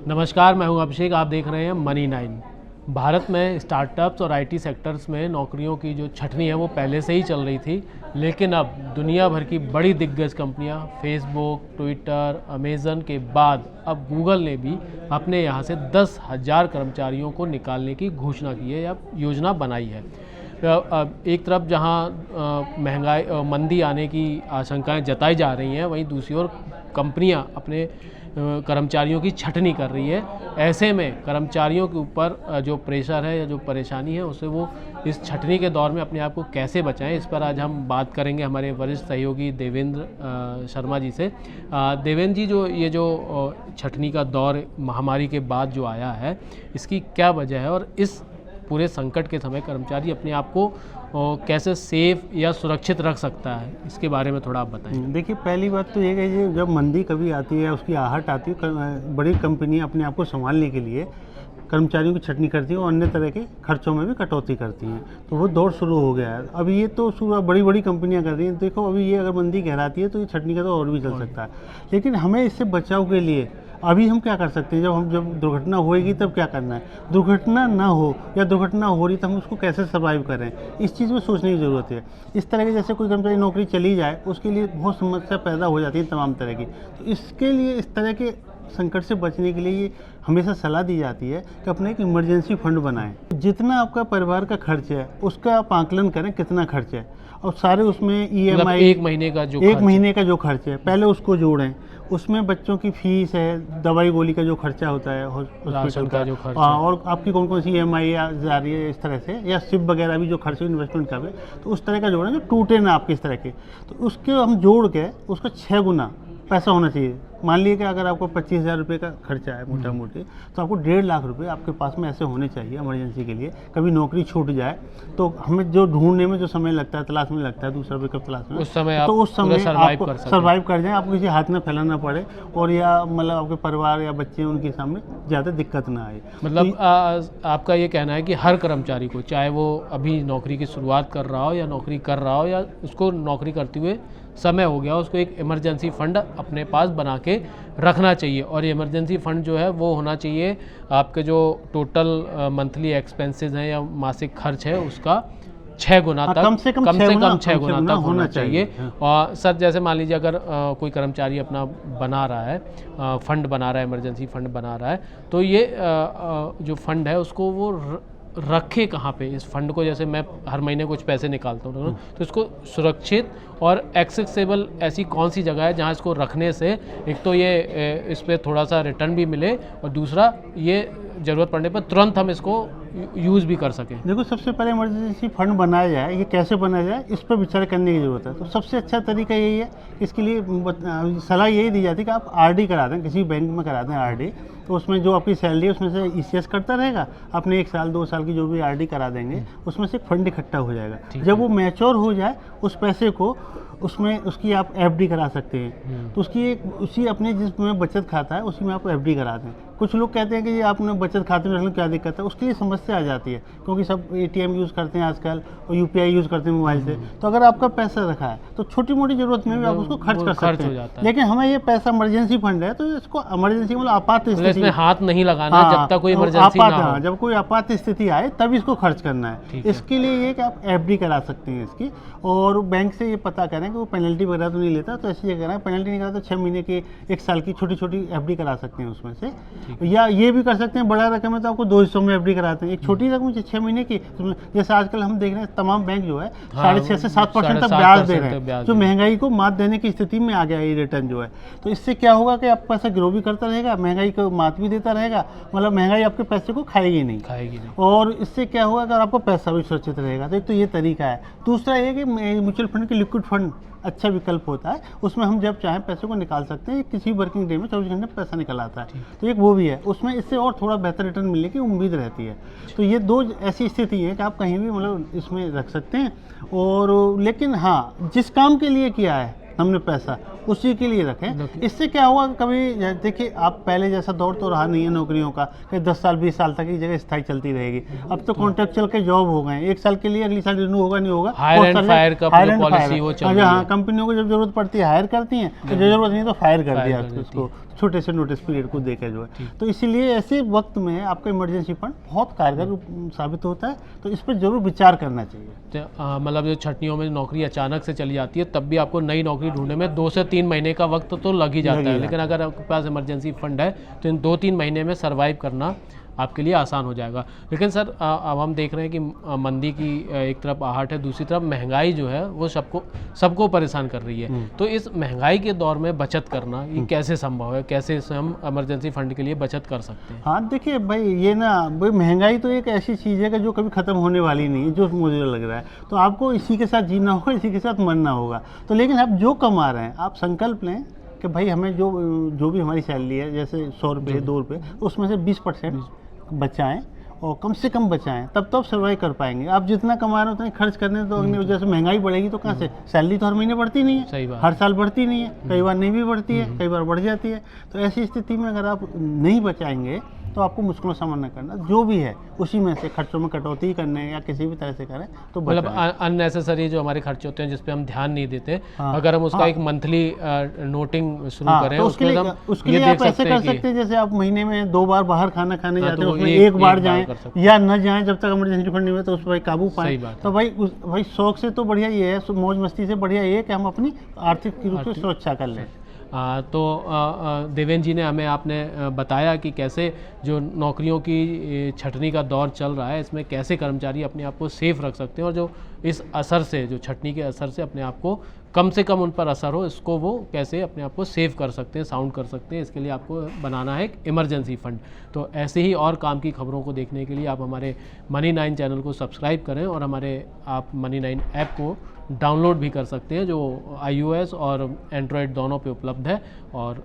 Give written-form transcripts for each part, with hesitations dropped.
नमस्कार, मैं हूं अभिषेक। आप देख रहे हैं मनी 9। भारत में स्टार्टअप्स और आईटी सेक्टर्स में नौकरियों की जो छटनी है वो पहले से ही चल रही थी, लेकिन अब दुनिया भर की बड़ी दिग्गज कंपनियां फेसबुक, ट्विटर, अमेज़न के बाद अब गूगल ने भी अपने यहां से 10,000 कर्मचारियों को निकालने की घोषणा की है या योजना बनाई है। एक तरफ जहां महंगाई मंदी आने की आशंकाएं जताई जा रही हैं, वहीं दूसरी ओर कंपनियां अपने कर्मचारियों की छटनी कर रही है। ऐसे में कर्मचारियों के ऊपर जो प्रेशर है या जो परेशानी है उससे वो इस छटनी के दौर में अपने आप को कैसे बचाएं, इस पर आज हम बात करेंगे हमारे वरिष्ठ सहयोगी देवेंद्र शर्मा जी से। देवेंद्र जी, जो ये जो छटनी का दौर महामारी के बाद जो आया है, इसकी क्या वजह है और इस पूरे संकट के समय कर्मचारी अपने आप को कैसे सेफ या सुरक्षित रख सकता है, इसके बारे में थोड़ा आप बताएं। देखिए, पहली बात तो ये है, जब मंदी कभी आती है, उसकी आहट आती है, बड़ी कंपनियां अपने आप को संभालने के लिए कर्मचारियों की छटनी करती हैं और अन्य तरह के खर्चों में भी कटौती करती हैं। तो वो दौर शुरू हो गया है। अब ये तो शुरू बड़ी बड़ी कंपनियां कर रही हैं। देखो, अभी ये अगर मंदी कहलाती है तो ये छटनी का तो और भी चल सकता है, लेकिन हमें इससे बचाव के लिए अभी हम क्या कर सकते हैं? जब दुर्घटना होएगी तब क्या करना है? दुर्घटना ना हो या दुर्घटना हो रही तो हम उसको कैसे सर्वाइव करें, इस चीज़ में सोचने की ज़रूरत है। इस तरह के, जैसे कोई कर्मचारी नौकरी चली जाए, उसके लिए बहुत समस्या पैदा हो जाती है तमाम तरह की। तो इसके लिए, इस तरह के संकट से बचने के लिए ये हमेशा सलाह दी जाती है कि अपने एक इमरजेंसी फंड बनाएं। जितना आपका परिवार का खर्च है उसका आप आकलन करें, कितना खर्च है, और सारे उसमें EMI, एक महीने का जो खर्च है पहले उसको जोड़ें। उसमें बच्चों की फीस है, दवाई गोली का जो खर्चा होता है, हॉस्पिटल का जो खर्चा, और आपकी कौन कौन सी EMI जा रही है, इस तरह से, या सिप वगैरह भी जो खर्च है इन्वेस्टमेंट का भी, तो उस तरह का जोड़ें जो टूटे ना आपके इस तरह के। तो उसके हम जोड़ के उसका 6 गुना पैसा होना चाहिए। मान लीजिए कि अगर आपको 25,000 रुपये का खर्चा है मोटा मोटी, तो आपको 1.5 लाख रुपए आपके पास में ऐसे होने चाहिए इमरजेंसी के लिए। कभी नौकरी छूट जाए तो हमें जो ढूंढने में जो समय लगता है, तलाश में लगता है, दूसरा विकल्प तलाश में, उस समय तो उस समय आप सर्वाइव कर जाएं, आपको किसी हाथ में फैलाना पड़े, और या मतलब आपके परिवार या बच्चे, उनके सामने ज़्यादा दिक्कत ना आए। मतलब आपका ये कहना है कि हर कर्मचारी को, चाहे वो अभी नौकरी की शुरुआत कर रहा हो या नौकरी कर रहा हो, या उसको नौकरी करते हुए समय हो गया, उसको एक इमरजेंसी फंड अपने पास बना के रखना चाहिए। और ये इमरजेंसी फंड जो है वो होना चाहिए आपके जो टोटल मंथली एक्सपेंसेस हैं या मासिक खर्च है उसका 6 गुना तक, कम से कम 6 गुना तक होना चाहिए। और सर, जैसे मान लीजिए अगर कोई कर्मचारी अपना बना रहा है, फंड बना रहा है, इमरजेंसी फंड बना रहा है, तो ये जो फंड है उसको वो रखे कहाँ पे? इस फंड को, जैसे मैं हर महीने कुछ पैसे निकालता हूँ, तो इसको सुरक्षित और एक्सेसिबल ऐसी कौन सी जगह है जहाँ इसको रखने से एक तो ये इस पर थोड़ा सा रिटर्न भी मिले, और दूसरा ये ज़रूरत पड़ने पर तुरंत हम इसको यूज़ भी कर सकें। देखो, सबसे पहले इमरजेंसी फंड बनाया जाए, ये कैसे बनाया जाए, इस पर विचार करने की ज़रूरत है। तो सबसे अच्छा तरीका यही है, इसके लिए सलाह यही दी जाती है कि आप RD करा दें, किसी बैंक में करा दें RD। तो उसमें जो आपकी सैलरी है उसमें से ECS करता रहेगा, अपने 1 साल 2 साल की जो भी RD करा देंगे, उसमें से फंड इकट्ठा हो जाएगा। जब वो मैच्योर हो जाए, उस पैसे को उसमें उसकी आप FD करा सकते हैं। तो उसकी उसी अपने जिसमें बचत खाता है उसी में आप FD करा दें। कुछ लोग कहते हैं कि ये आपने बचत खाते में रखने क्या दिक्कत है, उसके लिए समस्या आ जाती है, क्योंकि सब ATM यूज़ करते हैं आजकल और UPI यूज़ करते हैं मोबाइल से। तो अगर आपका पैसा रखा है तो छोटी मोटी ज़रूरत में भी आप उसको खर्च कर सकते हैं। लेकिन हमें ये पैसा इमरजेंसी फंड है, तो इसको इमरजेंसी मतलब आपात स्थिति में हाथ नहीं लगाना, जब तक कोई इमरजेंसी ना हो। जब कोई आपात स्थिति आए तब इसको खर्च करना है। इसके लिए ये कि आप FD करा सकते हैं इसकी, और बैंक से ये पता करें कि वो पेनल्टी वगैरह तो नहीं लेता, तो ऐसी जगह करें। पेनल्टी नहीं करा तो 6 महीने की, 1 साल की छोटी छोटी FD करा सकते हैं उसमें से। या ये भी कर सकते हैं, बड़ा रकम है तो आपको 2 हिस्सों में FD कराते हैं। एक छोटी रकम 6 महीने की, जैसे आजकल हम देख रहे हैं तमाम बैंक जो है 6.5 से 7% तक ब्याज दे रहे हैं, जो महंगाई को मात देने की स्थिति में आ गया ये रिटर्न जो है। तो इससे क्या होगा कि आपका पैसा ग्रो भी करता रहेगा, महंगाई को मात भी देता रहेगा, मतलब महंगाई आपके पैसे को खाएगी नहीं। और इससे क्या होगा कि आपका पैसा भी सुरक्षित रहेगा। तो ये तरीका है। दूसरा ये कि म्यूचुअल फंड की लिक्विड फंड अच्छा विकल्प होता है, उसमें हम जब चाहें पैसे को निकाल सकते हैं। किसी वर्किंग डे में 24 घंटे में पैसा निकल आता है, तो एक वो भी है, उसमें इससे और थोड़ा बेहतर रिटर्न मिलने की उम्मीद रहती है। तो ये 2 ऐसी स्थिति है कि आप कहीं भी मतलब इसमें रख सकते हैं। और लेकिन हाँ, जिस काम के लिए किया है हमने पैसा उसी के लिए रखें। इससे क्या हुआ, कभी देखिए आप पहले जैसा दौर तो रहा नहीं है नौकरियों का कि 10 साल 20 साल तक की जगह स्थायी चलती रहेगी। अब तो कॉन्ट्रेक्चुअल के जॉब हो गए, 1 साल के लिए, अगली साल रिन्यू होगा नहीं होगा। हायर एंड फायर का पॉलिसी वो चल रही है। हाँ, कंपनियों को जब जरूरत पड़ती है हायर करती हैं, तो जो जरूरत नहीं तो फायर कर दिया उसको, छोटे से नोटिस पीरियड को देकर जो है। तो इसीलिए ऐसे वक्त में आपका इमरजेंसी फंड बहुत कारगर साबित होता है, तो इस पर जरूर विचार करना चाहिए। मतलब जो छटनियों में नौकरी अचानक से चली जाती है तब भी आपको नई नौकरी ढूंढने में 2 से 3 महीने का वक्त तो लग ही जाता है, लेकिन अगर आपके पास इमरजेंसी फंड है तो इन 2-3 महीने में सर्वाइव करना आपके लिए आसान हो जाएगा। लेकिन सर अब हम देख रहे हैं कि मंदी की एक तरफ आहट है, दूसरी तरफ महंगाई जो है वो सबको परेशान कर रही है। तो इस महंगाई के दौर में बचत करना ये कैसे संभव है, कैसे हम इमरजेंसी फंड के लिए बचत कर सकते हैं? हाँ देखिए भाई, ये ना भाई महंगाई तो एक ऐसी चीज़ है कि जो कभी ख़त्म होने वाली नहीं है, जो मुझे लग रहा है। तो आपको इसी के साथ जीना होगा, इसी के साथ मरना होगा। तो लेकिन आप जो कमा रहे हैं, आप संकल्प लें कि भाई हमें जो भी हमारी सैलरी है, जैसे 100 रुपये 2 रुपये, उसमें से 20% बचाएं और कम से कम बचाएं, तब तो आप सर्वाइव कर पाएंगे। आप जितना कमा रहे हो उतना खर्च करने तो अगली वजह से महंगाई बढ़ेगी तो कहाँ से, सैलरी तो हर महीने बढ़ती नहीं है, सही बात। हर साल बढ़ती नहीं है, कई बार नहीं भी बढ़ती है, कई बार बढ़ जाती है। तो ऐसी स्थिति में अगर आप नहीं बचाएंगे तो आपको मुश्किलों का सामना करना, जो भी है उसी में से खर्चों में कटौती करने या किसी भी तरह से करें तो मतलब अननेसेसरी जो हमारे खर्चे होते हैं जिस पे हम ध्यान नहीं देते, हाँ, अगर हम उसका हाँ, एक मंथली नोटिंग शुरू हाँ, करें तो उसके लिए आप ऐसे कर सकते हैं, जैसे आप महीने में 2 बार बाहर खाना खाने जाते हैं, उसमें एक बार जाएं या न जाएं, जब तक इमरजेंसी फंड नहीं हुआ तो उस पर काबू पाएं। तो भाई शौक से तो बढ़िया ये है, मौज मस्ती से बढ़िया ये है कि हम अपनी आर्थिक रूप से सुरक्षा कर लें। तो देवेंद्र जी ने हमें आपने बताया कि कैसे जो नौकरियों की छटनी का दौर चल रहा है, इसमें कैसे कर्मचारी अपने आप को सेफ रख सकते हैं और जो इस असर से, जो छटनी के असर से अपने आप को कम से कम उन पर असर हो, इसको वो कैसे अपने आप को सेव कर सकते हैं, साउंड कर सकते हैं। इसके लिए आपको बनाना है एक इमरजेंसी फंड। तो ऐसे ही और काम की खबरों को देखने के लिए आप हमारे Money9 चैनल को सब्सक्राइब करें और आप Money9 ऐप को डाउनलोड भी कर सकते हैं, जो iOS और एंड्रॉयड दोनों पे उपलब्ध है। और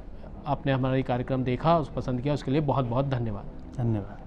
आपने हमारा ये कार्यक्रम देखा, उस पसंद किया, उसके लिए बहुत बहुत धन्यवाद। धन्यवाद।